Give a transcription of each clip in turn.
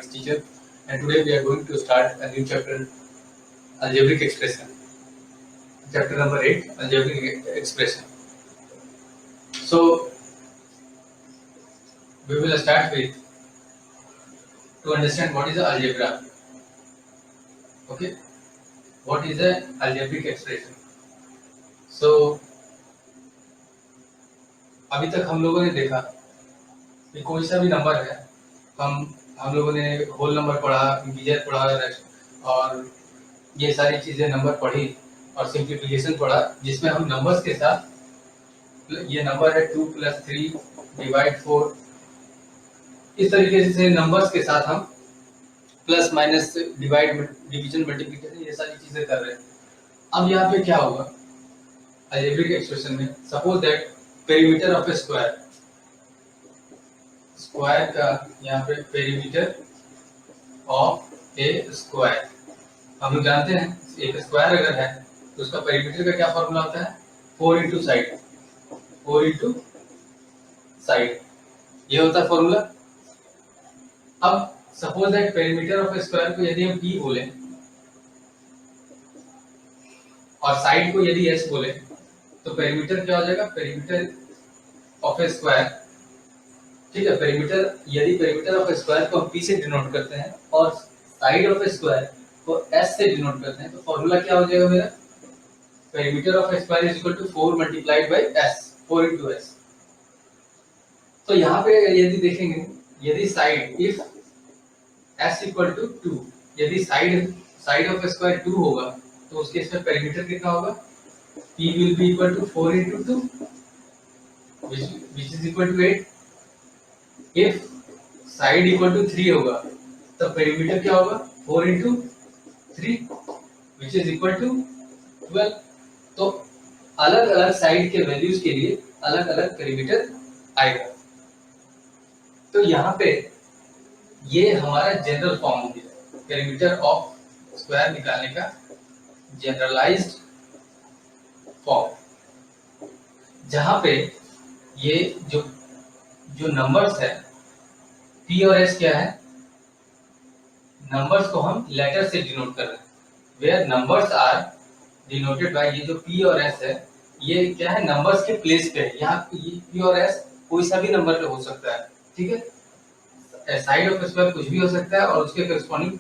mathematics teacher, and today we are going to start a new chapter, algebraic expression. Chapter number 8, algebraic expression. So we will start with to understand what is the algebra. Okay, what is the algebraic expression? So अभी तक हम लोगों ने देखा कि कोई सा भी नंबर है, हम लोगों ने होल नंबर पढ़ा, इंटीजर पढ़ा, और ये सारी चीजें नंबर पढ़ी और सिंप्लीफिकेशन पढ़ा, जिसमें हम नंबर्स के साथ, ये नंबर है 2 + 3 / 4, इस तरीके से नंबर्स के साथ हम प्लस माइनस डिवीजन मल्टीप्लिकेशन ये सारी चीजें कर रहे हैं। अब यहाँ पे क्या होगा अलजेब्रिक एक्सप्रेशन में, suppose that perimeter of a square का यहाँ पे पेरीमीटर ऑफ ए स्क्वायर, हम लोग जानते हैं एक स्क्वायर अगर है तो उसका पेरीमीटर का क्या फॉर्मूला होता है, 4 × साइड, 4 × साइड, ये होता है फॉर्मूला। अब suppose that perimeter of a square को यदि हम p बोले और साइड को यदि s बोले तो पेरीमीटर क्या हो जाएगा, पेरीमीटर ऑफ ए स्क्वायर, ठीक है। यदि पेरीमीटर ऑफ ए स्क्वायर को हम p से डिनोट करते हैं और साइड ऑफ ए स्क्वायर को s से डिनोट करते हैं तो फॉर्मूला क्या हो जाएगा मेरा, perimeter of a square is equal to 4 × s, 4 × s। तो यहाँ पे यदि देखेंगे, यदि साइड इफ s = 2, यदि साइड ऑफ ए स्क्वायर 2 होगा तो उसके इसमें पेरीमीटर कितना होगा, p will be equal to 4 × 2 which is equal to 8। if side equal to 3 होगा तो पेरीमीटर क्या होगा, 4 × 3 which is equal to 12। तो अलग अलग साइड के वैल्यूज के लिए अलग अलग पेरीमीटर आएगा। तो यहाँ पे ये हमारा जनरल फॉर्म हो गया, पेरीमीटर ऑफ स्क्वायर निकालने का जनरलाइज्ड फॉर्म, जहां पे ये जो नंबर्स है p और s क्या है, नंबर्स को हम लेटर से डिनोट कर रहे हैं, where numbers are denoted by, ये जो p और s है ये क्या है, नंबर्स के प्लेस पे है। यहाँ p और s कोई सा भी नंबर पे हो सकता है, ठीक है। साइड ऑफ स्क्वायर कुछ भी हो सकता है और उसके करस्पॉन्डिंग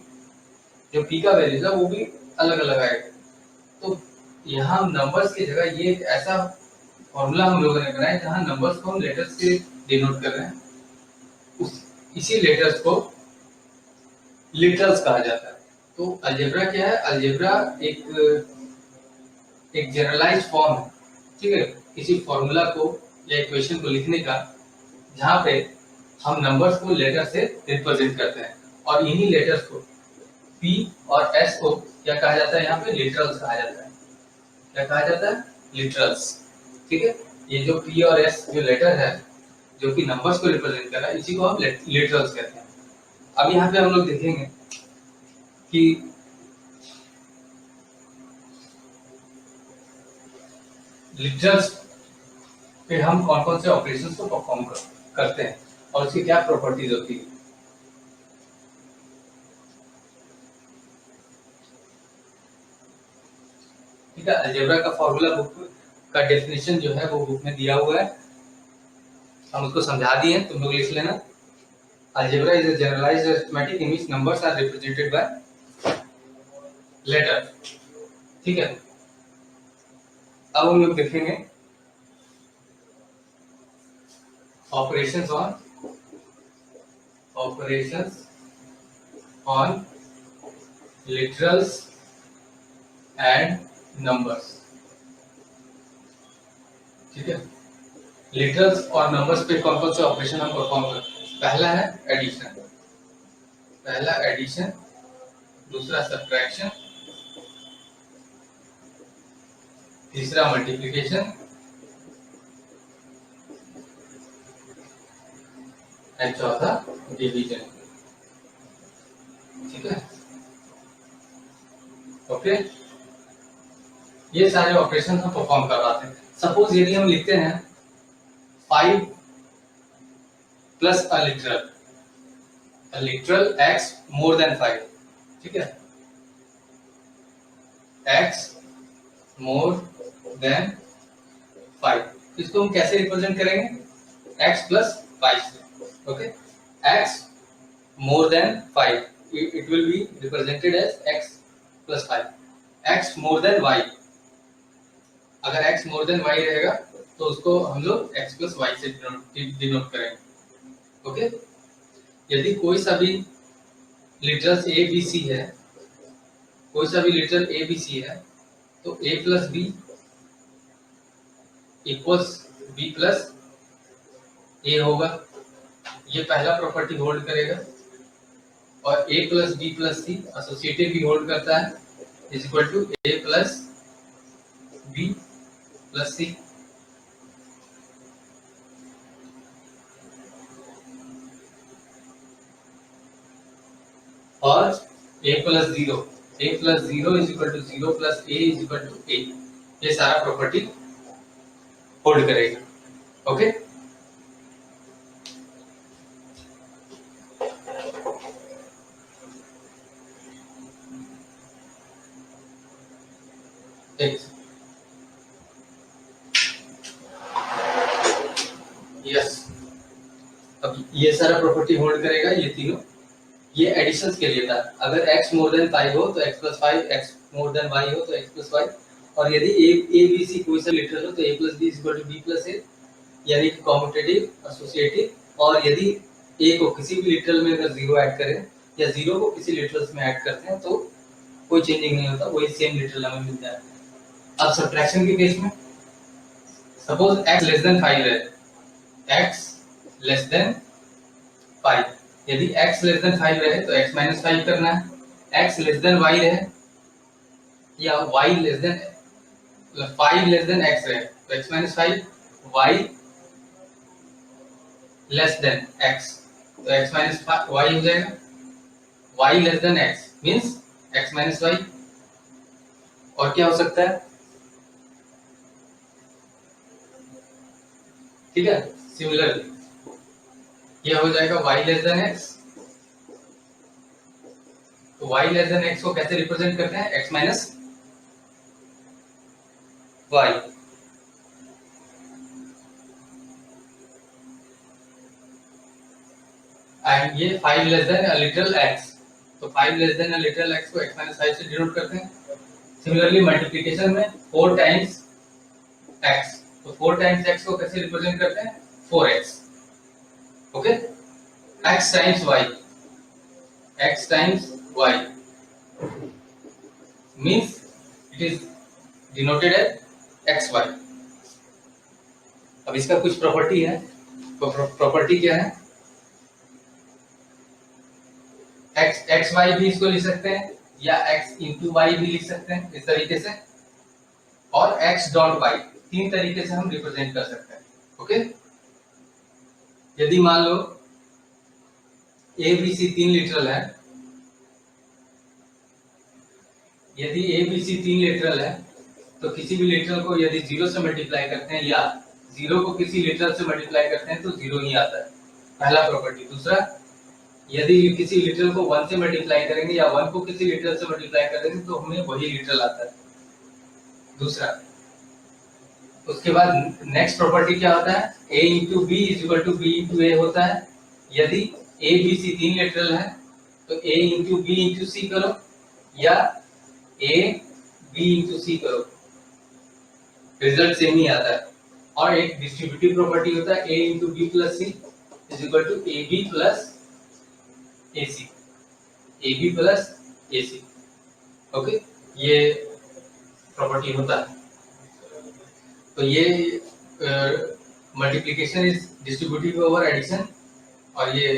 जो p का वैल्यू है वो भी अलग अलग आएगा। तो यहाँ नंबर्स की जगह ये एक ऐसा फॉर्मूला हम लोगों ने बनाया जहाँ नंबर्स को हम लेटर्स से डिनोट कर रहे हैं, इसी लेटर्स को लिटरल्स कहा जाता है। तो अलजेब्रा क्या है, अलजेब्रा एक जनरलाइज्ड फॉर्म है, ठीक है, किसी फॉर्मूला को या इक्वेशन को लिखने का जहाँ पे हम नंबर्स को लेटर से रिप्रेजेंट करते हैं, और इन्हीं लेटर्स को p और s को क्या कहा जाता है, यहाँ पे लिटरल्स कहा जाता है। क्या कहा जाता है, लिटरल्स, ठीक है। ये जो p और s जो लेटर है जो कि नंबर्स को रिप्रेजेंट कर रहा है, इसी को हम लिटरल्स कहते हैं। अब यहाँ पे हम लोग देखेंगे कि लिटरल्स पे हम कौन कौन से ऑपरेशंस को परफॉर्म करते हैं और उसकी क्या प्रॉपर्टीज होती है। ठीक है, अलजेब्रा का फॉर्मूला बुक का डेफिनेशन जो है वो बुक में दिया हुआ है, हम उसको समझा दिए, तुम लोग लिख लेना। Algebra is a generalised arithmetic in which numbers are represented by letter, ठीक है। अब हम लोग देखेंगे operations on literals and numbers, ठीक है। लिटरल्स और नंबर्स पे कौन कौन से ऑपरेशन हम परफॉर्म करते हैं। पहला है एडिशन, दूसरा सब्ट्रैक्शन, तीसरा मल्टीप्लिकेशन एंड चौथा डिवीजन, ठीक है। ओके, ये सारे ऑपरेशन हम परफॉर्म करवाते हैं। सपोज यदि हम लिखते हैं 5 + अ literal, literal x more than 5, ठीक है, x मोर देन 5। इसको हम कैसे रिप्रेजेंट करेंगे, x प्लस 5 से, okay. x more than 5, it will be represented as x plus 5। x more than y, अगर x मोर देन y रहेगा तो उसको हम लोग x plus y से डिनोट करेंगे, ओके। यदि कोई सा भी लिटरल्स a b c है, कोई सा भी लिटरल a b c है, तो a plus b equals b plus a होगा, ये पहला प्रॉपर्टी होल्ड करेगा। और a plus b plus c associative भी होल्ड करता है, is equal to a plus b plus c। और a plus zero is equal to 0 plus a is equal to a, ये सारा प्रॉपर्टी होल्ड करेगा, okay. Yes, अब ये सारा प्रॉपर्टी होल्ड करेगा, ये तीनों। ये एडिशन के लिए था, अगर x मोर देन 5 हो तो x plus 5, x more than y हो तो x प्लस 5, और यदि a b c कोई सा लिटरल हो तो a plus b equal to b plus a, यानी कि कॉम्यूटेटिव एसोसिएटिव। और यदि a को किसी भी लिटरल में अगर 0 ऐड करें या 0 को किसी लिटरल्स में ऐड करते हैं तो कोई चेंजिंग नहीं होता, वही सेम लिटरल हमें मिलता है। अब सब्ट्रैक्शन के केस में सपोज x लेस देन 5 है, x लेस देन 5, यदि x लेस देन 5 रहे तो x माइनस 5 करना है, x लेस देन y रहे या y less than 5 less than x रहे तो x minus 5, y less than x तो x माइनस y हो जाएगा, y less than x means x minus y। और क्या हो सकता है, ठीक है, सिमिलरली ये हो जाएगा y लेस देन x। तो y लेस देन x को कैसे रिप्रेजेंट करते हैं, x माइनस y। एंड ये 5 लेस देन लिटरल x, तो 5 लेस देन लिटरल x को x माइनस 5 से डिनोट करते हैं। सिमिलरली मल्टीप्लिकेशन में 4 टाइम्स x, तो 4 टाइम्स x को कैसे रिप्रेजेंट करते हैं, 4x, okay. x times y, x times y means it is denoted as xy। अब इसका कुछ प्रॉपर्टी है, तो प्रॉपर्टी क्या है, x y भी इसको लिख सकते हैं या x इंटू y भी लिख सकते हैं इस तरीके से, और x डॉट y, 3 तरीके से हम रिप्रेजेंट कर सकते हैं, ओके। यदि मान लो a b c 3 लिटरल है, यदि a b c 3 लिटरल है तो किसी भी लिटरल को यदि 0 से मल्टीप्लाई करते हैं या 0 को किसी लिटरल से मल्टीप्लाई करते हैं तो 0 ही आता है, पहला प्रॉपर्टी। दूसरा, यदि किसी लिटरल को 1 से मल्टीप्लाई करेंगे या 1 को किसी लिटरल से मल्टीप्लाई करेंगे तो हमें वही लिटरल आता है, दूसरा। उसके बाद नेक्स्ट प्रॉपर्टी क्या होता है, a into B is equal to B into A होता है। यदि a b c 3 लिटरल है तो a इंटू बी इंटू सी करो या a b इंटू सी करो, रिजल्ट सेम ही आता है। और एक डिस्ट्रीब्यूटिव प्रॉपर्टी होता है a into B plus C is equal to A B plus A C, A B plus A C, okay, ये प्रॉपर्टी होता है। तो ये multiplication is distributive over addition, और ये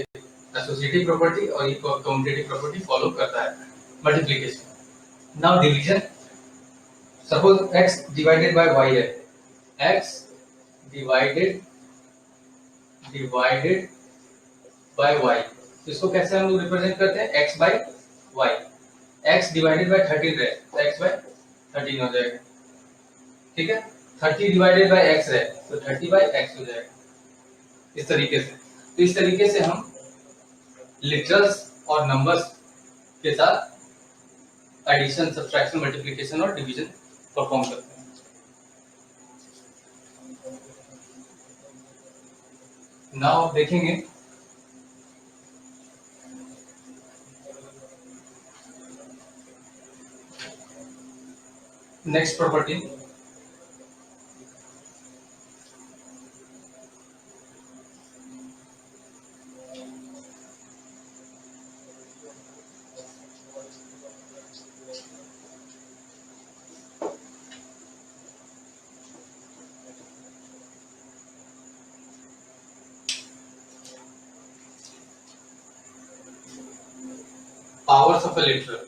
एसोसिएटिव प्रॉपर्टी और ये कम्यूटेटिव प्रॉपर्टी फॉलो करता है multiplication. Now division, suppose x divided bye y है, x डिवाइडेड बाय y, तो इसको कैसे हम लोग रिप्रेजेंट करते हैं, x by y। x divided by 13 है तो x बाय 13 हो जाएगा, ठीक है। 30 डिवाइडेड बाय x है तो 30 बाय x हो जाएगा, इस तरीके से। तो इस तरीके से हम लिटरल्स और नंबर्स के साथ एडिशन, सब्ट्रैक्शन, मल्टीप्लिकेशन और डिवीजन परफॉर्म करते हैं। नाउ देखेंगे next property, powers of a literal.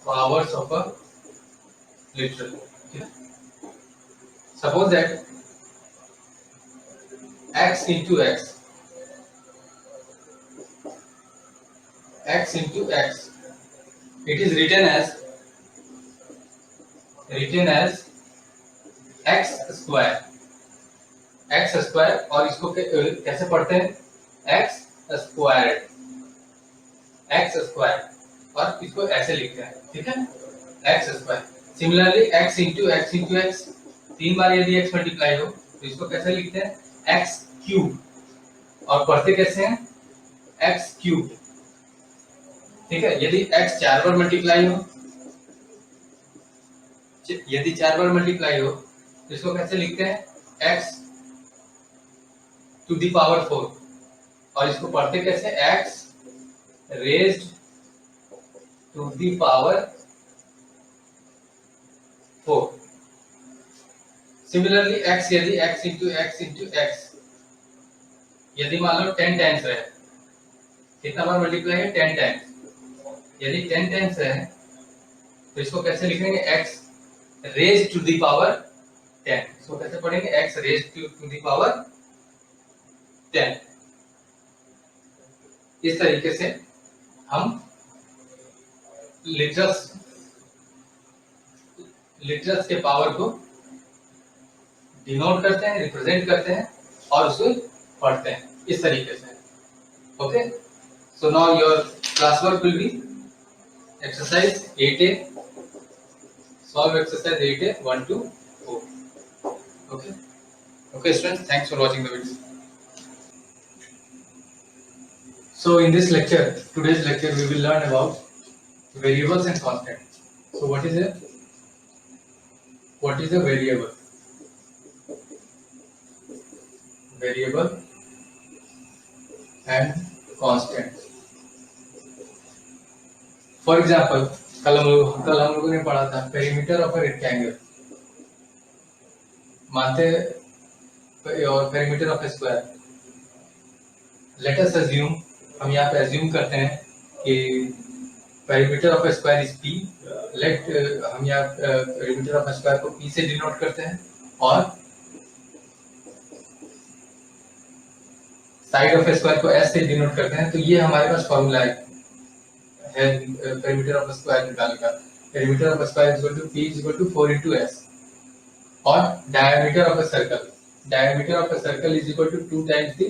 Powers of a literal. Suppose that x into x, x into x, it is written as x square, x square, और इसको कैसे पढ़ते हैं, x squared, x square, और इसको ऐसे लिखते हैं, ठीक है, x square. Similarly x into x, 3 बार यदि x मल्टीप्लाई हो तो इसको कैसे लिखते हैं, x क्यूब, और पढ़ते कैसे हैं, x क्यूब, ठीक है. यदि x 4 बार मल्टीप्लाई हो, यदि 4 बार मल्टीप्लाई हो तो इसको कैसे लिखते हैं, x टू द पावर 4, और इसको पढ़ते कैसे, x raised to the power 4. Similarly x, यदि x into x, यदि मान लो 10 टाइम्स है, कितना बार मल्टीप्लाई है, 10 टाइम्स. यदि 10 टाइम्स है तो इसको कैसे लिखेंगे, x raised to the power 10. इसको कैसे पढ़ेंगे, x raised to the power 10. इस तरीके से हम लिटरल्स के पावर को डिनोट करते हैं, रिप्रेजेंट करते हैं और उसे पढ़ते हैं इस तरीके से. Okay, so now your class work will be exercise 8A. Solve exercise 8A 1 to 4. Okay students, thanks for watching the video. So in this lecture, today's lecture, we will learn about variables and constants. So what is a variable? Variable and constant. For example, कल हम लोगों ने पढ़ा था perimeter of a rectangle, मानते और perimeter of a square. Let us assume, हम यहाँ पे अज्यूम करते हैं कि perimeter of a square is p. Let हम यहाँ पेरीमीटर ऑफ अ स्क्वायर को p से डिनोट करते हैं और साइड ऑफ अ स्क्वायर को s से डिनोट करते हैं. तो ये हमारे पास फॉर्मूला है पेरीमीटर ऑफ स्क्वायर निकालने का. Perimeter of square is equal to p is equal to 4 into s. और diameter of a circle is equal to 2 times the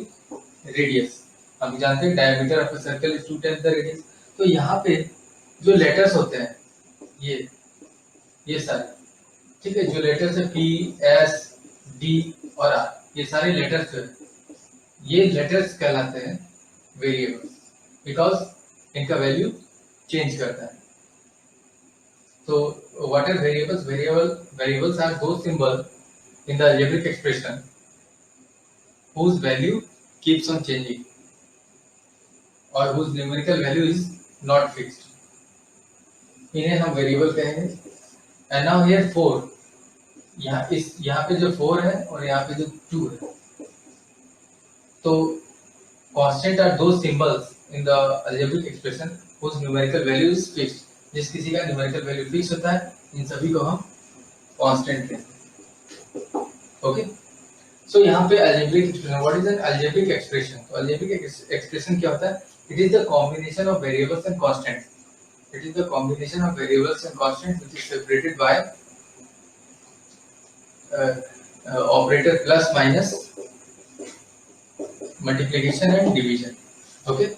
radius. हम जानते हैं diameter of a circle is 2 times the radius. तो यहाँ पे जो लेटर्स होते हैं ये सारे, ठीक है, जो लेटर्स है p, s, d और r, ये सारे लेटर्स जो है ये लेटर्स कहलाते हैं वेरिएबल्स, बिकॉज इनका वैल्यू चेंज करता है. तो what are variables? Variables are those symbol in the algebraic expression whose value keeps on changing or whose numerical value is not fixed. इन्हें हम वेरिएबल कहेंगे. एंड नाउ हियर 4, यहाँ पे जो 4 है और यहाँ पे जो 2 है, तो constant are those symbols in the algebraic expression whose numerical value is fixed. जिस किसी का numerical value fixed होता है, इन सभी को हम constant कहते हैं. ओके, सो यहाँ पे algebraic expression, what is an algebraic expression? तो algebraic expression क्या होता है? It is the combination of variables and constants. It is the combination of variables and constants which is separated by operator plus minus multiplication and division. Okay,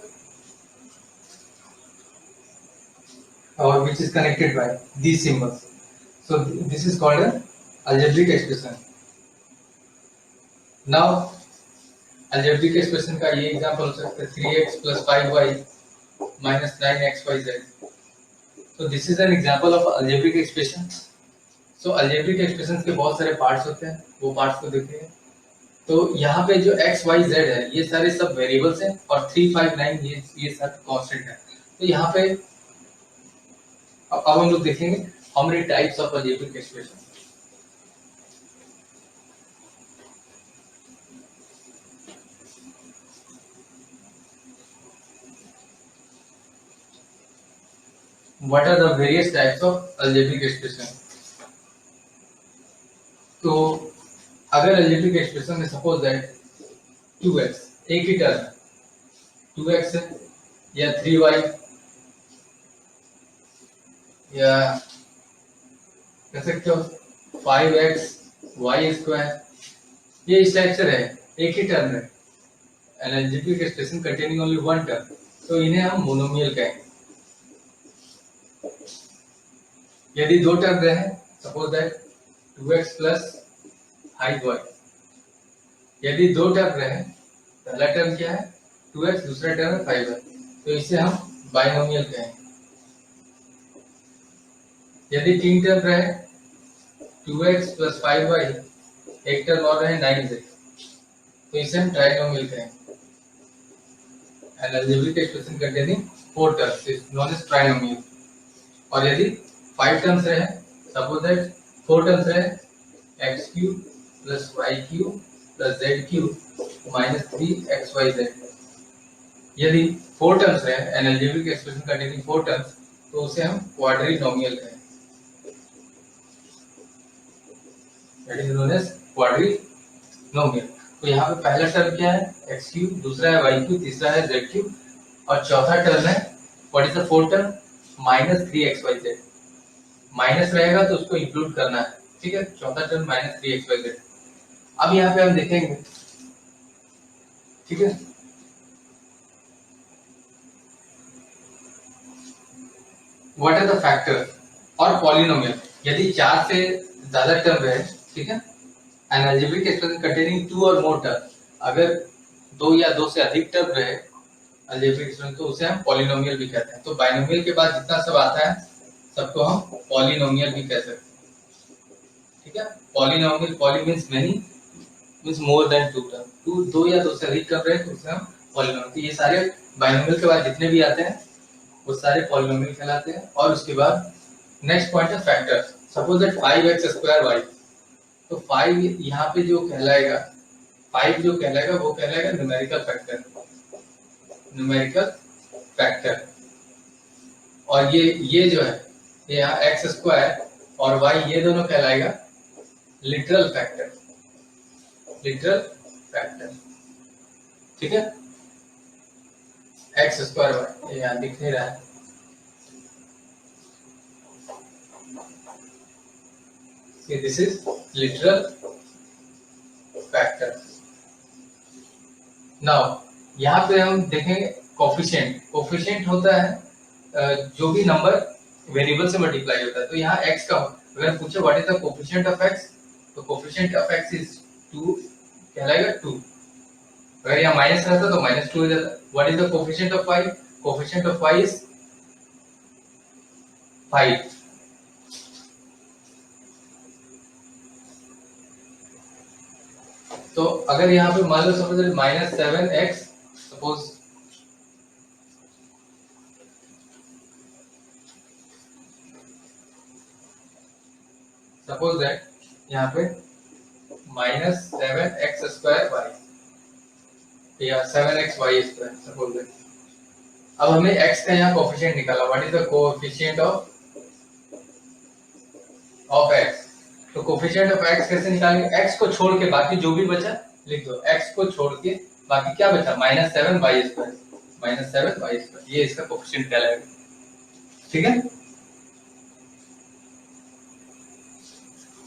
or which is connected by these symbols. So this is called an algebraic expression. Now algebraic expression का ये example हो सकता है 3x plus 5y minus 9xyz. So this is an example of algebraic expression. So algebraic expressions के बहुत सारे parts होते हैं, वो पार्ट्स को देखेंगे. तो यहाँ पे जो x y z है ये सारे सब वेरिएबल्स हैं और 3 5 9 ये सब कांस्टेंट है. तो यहाँ पे अब हम लोग देखेंगे how many types of algebraic expression. What are the various types of algebraic expression? तो अगर algebraic expression में suppose that 2x एक ही टर्म है, 2x है या 3y या कह सकते हो 5x y स्क्वायर, ये इस टाइप से रहे, एक ही टर्म है, an algebraic expression containing only one term, तो इन्हें हम मोनोमियल कहेंगे. यदि दो टर्म रहे, suppose that 2x plus 5y, यदि दो टर्म रहे, पहला टर्म क्या है 2x, दूसरा टर्म है 5y, तो इसे हम बाइनोमियल कहेंगे. यदि तीन टर्म रहे 2x प्लस 5y, एक टर्म और रहे 9z, तो इसे हम ट्राइनोमियल कहेंगे. An algebraic expression containing 4 terms is known as trinomial. और यदि 5 टर्म्स रहे, सपोज दैट 4 टर्म्स रहे X cube plus Y cube plus Z cube minus 3xyz, यदि 4 टर्म्स रहे an algebraic expression containing 4 terms, तो उसे हम क्वाड्रिनोमियल कहें. That is known as quadrinomial. तो यहाँ पे पहला टर्म क्या है एक्स क्यूब, दूसरा है वाई क्यूब, तीसरा है जेड क्यूब और चौथा टर्म है what is the fourth term minus 3xyz. Minus रहेगा तो उसको इंक्लूड करना है, ठीक है. चौथा टर्म माइनस 3xyz. अब यहाँ पे हम देखेंगे, ठीक है, व्हाट आर द फैक्टर और पॉलिनोमियल. यदि 4 से ज्यादा टर्म रहे, ठीक है, एन अलजेब्रिक एक्सप्रेशन कंटेनिंग 2 और मोर टर्म, अगर 2 या 2 से अधिक टर्म रहे अलजेब्रिक एक्सप्रेशन, तो उसे हम पॉलिनोमियल भी कहते हैं. तो बाइनोमियल के बाद जितना सब आता है सबको हम पॉलिनोमियल भी कह सकते हैं, ठीक है. Polynomial, poly means many, means more than 2 term, 2 या 2 से अधिक टर्म रहे तो उसे हम पॉलिनोमियल. तो ये सारे बाइनोमियल के बाद जितने भी आते हैं वो सारे पॉलिनोमियल कहलाते हैं. और उसके बाद नेक्स्ट पॉइंट है factor. Suppose that 5x² y, तो 5 यहाँ पे जो कहलाएगा, 5 जो कहलाएगा वो कहलाएगा न्यूमेरिकल फैक्टर, न्यूमेरिकल फैक्टर. और ये जो है यहाँ x² और y, ये दोनों कहलाएगा लिटरल फैक्टर, लिटरल फैक्टर, ठीक है. x² y ये यहाँ दिख नहीं रहा है, this is literal factor. Now यहाँ पे हम देखेंगे कोफिशिएंट. कोफिशिएंट होता है जो भी नंबर वेरिएबल से मल्टीप्लाई होता है. तो यहाँ x का अगर पूछे what is the coefficient of x, तो कोफिशिएंट ऑफ x इज 2 कहलाएगा 2. अगर यहाँ माइनस रहता तो -2 हो जाता. What is the coefficient of y, coefficient of y is 5. तो अगर यहाँ पे मान लो सपोज -7x, सपोज दैट यहाँ पे -7x² y या 7xy², सपोज दैट. अब हमने x का यहाँ कोफिशिएंट निकाला. What is the coefficient of x? तो कोफिशिएंट ऑफ x कैसे निकालेंगे? x को छोड़ के बाकी जो भी बचा लिख दो. x को छोड़ के बाकी क्या बचा -7y², -7y², ये इसका कोफिशिएंट कहलाएगा, ठीक है.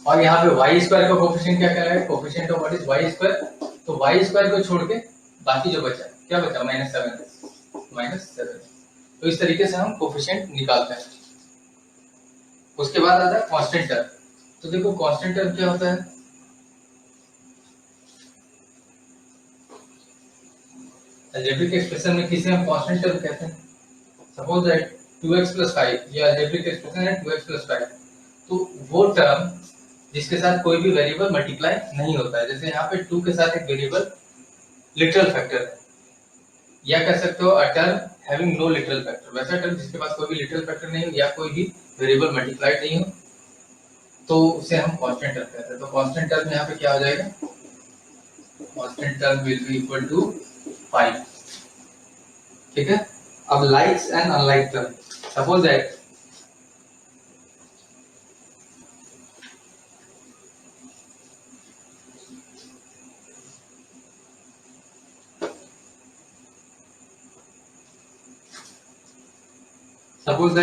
और यहाँ पे y² का कोफिशिएंट क्या कहलाएगा? Coefficient of what is y². तो y² को छोड़ के बाकी जो बचा क्या बचा -7। तो इस तरीके से हम कोफिशिएंट निकालते हैं। उसके बाद आता है कांस्टेंट टर्म। तो देखो कांस्टेंट टर्म क्या होता है, अलजेब्रिक एक्सप्रेशन में किसे हम कांस्टेंट टर्म कहते हैं। सपोज दैट 2x + 5 ये अलजेब्रिक एक्सप्रेशन है 2x + 5। तो वो टर्म जिसके साथ कोई भी वेरिएबल मल्टीप्लाई नहीं होता है, जैसे यहाँ पे 2 के साथ एक वेरिएबल लिटरल फैक्टर है, या कह सकते हो a term having no literal factor, वैसा टर्म जिसके पास कोई भी लिटरल फैक्टर नहीं हो या कोई भी वेरिएबल मल्टीप्लाइड नहीं हो, तो उसे हम कांस्टेंट टर्म कहते हैं। तो कांस्टेंट टर्म यहाँ पे क्या हो जाएगा, constant term will be equal to 5। ठीक है। अब likes and unlike term, suppose that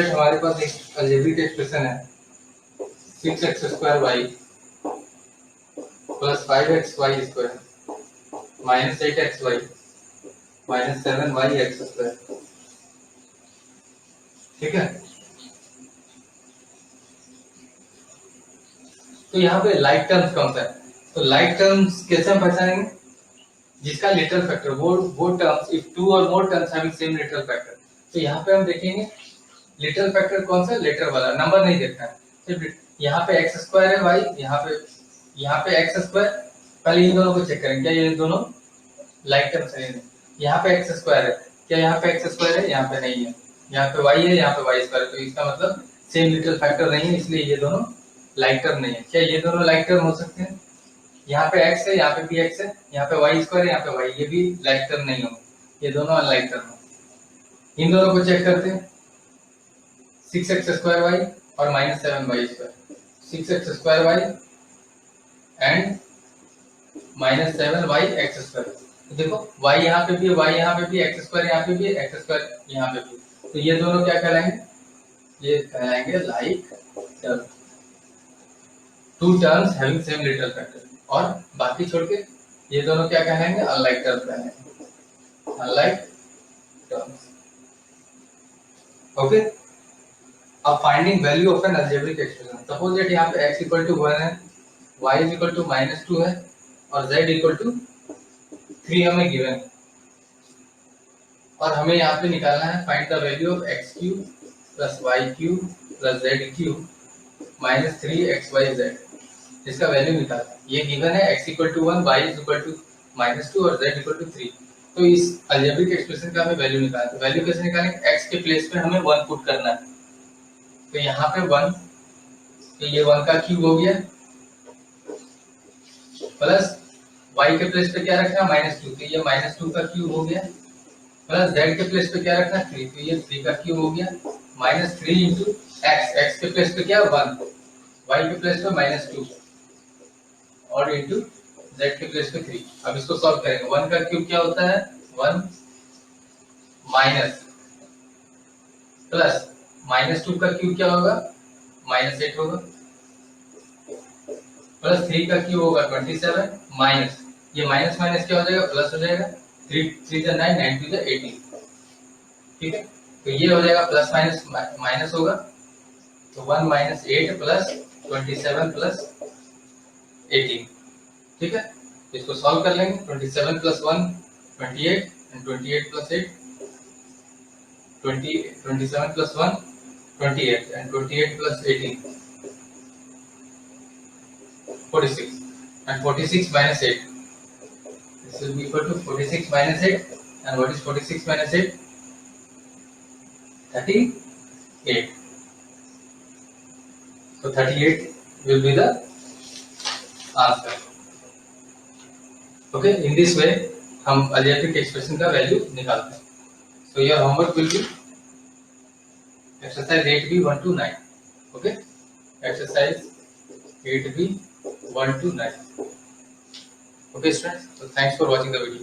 हमारे पास एक अलजेब्रिक एक्सप्रेशन है 6x² y + 5xy² -8xy -7yx²। ठीक है। तो यहाँ पे लाइक टर्म्स कौन सा है, तो लाइक टर्म्स कैसे हम पहचानेंगे, जिसका लिटरल फैक्टर वो टर्म्स इफ 2 और मोर terms having same literal factor. तो यहाँ पे हम देखेंगे लिटरल फैक्टर कौन सा, लेटर वाला, नंबर नहीं देखना है सिर्फ। यहाँ पे x² है भाई, यहाँ पे x², पहले इन दोनों को चेक करें क्या ये दोनों लाइक टर्म्स है। यहाँ पे x² है, क्या यहाँ पे x² है, यहाँ पे नहीं है। यहाँ पे y है, यहाँ पे y², तो इसका मतलब सेम लिटरल फैक्टर नहीं है, इसलिए ये दोनों लाइक टर्म नहीं है। क्या ये दोनों लाइक टर्म हो सकते हैं, यहाँ पे x है, यहाँ पे भी x है, यहाँ पे y² है, यहाँ पे y, ये भी लाइक टर्म नहीं हो, ये दोनों अनलाइक टर्म है। इन दोनों को चेक करते हैं, 6x² y और -7y², 6x² y and -7yx²। तो देखो y यहाँ पे भी है, y यहाँ पे भी, x² यहाँ पे भी है, x² यहाँ पे भी, तो ये दोनों क्या कहलाएंगे, ये कहलाएंगे like term, two terms having same literal factor. और बाकी छोड़ के ये दोनों क्या कहलाएंगे, अनलाइक टर्म कहलाएंगे, अनलाइक टर्म्स। ओके। अब finding value of an algebraic expression, suppose that यहाँ पे x = 1 है, y = -2 है और z = 3 हमें गिवन है, और हमें यहाँ पे निकालना है find the value of x³ + y³ + z³ -3xyz, इसका वैल्यू निकालना है। ये गिवन है x = 1, y = -2 और z = 3। तो इस अलजेब्रिक एक्सप्रेशन का हमें वैल्यू निकालना है। वैल्यू कैसे निकालेंगे, x के प्लेस पे हमें 1 पुट करना है, तो यहाँ पे 1, तो ये 1 का क्यूब हो गया, प्लस y के प्लेस पे क्या रखना है, -2, तो ये -2 का क्यूब हो गया, प्लस z के प्लेस पे क्या रखना है, 3, तो ये 3 का क्यूब हो गया, -3 इंटू x के प्लेस पे क्या 1, y के प्लेस पे -2 और इंटू z के प्लेस पे 3। अब इसको सॉल्व करेंगे, 1 का क्यूब क्या होता है, 1 माइनस प्लस -2 का क्यूब क्या होगा, -8 होगा, प्लस 3 का क्यूब होगा 27, माइनस ये माइनस माइनस क्या हो जाएगा, प्लस हो जाएगा, 3 3 9 9 2 18। ठीक है। तो ये हो जाएगा प्लस माइनस माइनस होगा, तो 1 - 8 प्लस 27 प्लस 18। ठीक है। इसको सॉल्व कर लेंगे, 27 + 1 28 and 28 + 8 27 + 1 28 and 28 + 18 46 and 46 - 8, this will be equal to 46 - 8, and what is 46 - 8, 38. So 38 will be the answer. Okay, in this way हम अलजेब्रिक एक्सप्रेशन का वैल्यू निकालते हैं। So your homework will be exercise 8B 1 to 9. Okay, exercise 8B 1 to 9. Okay students, so thanks for watching the video.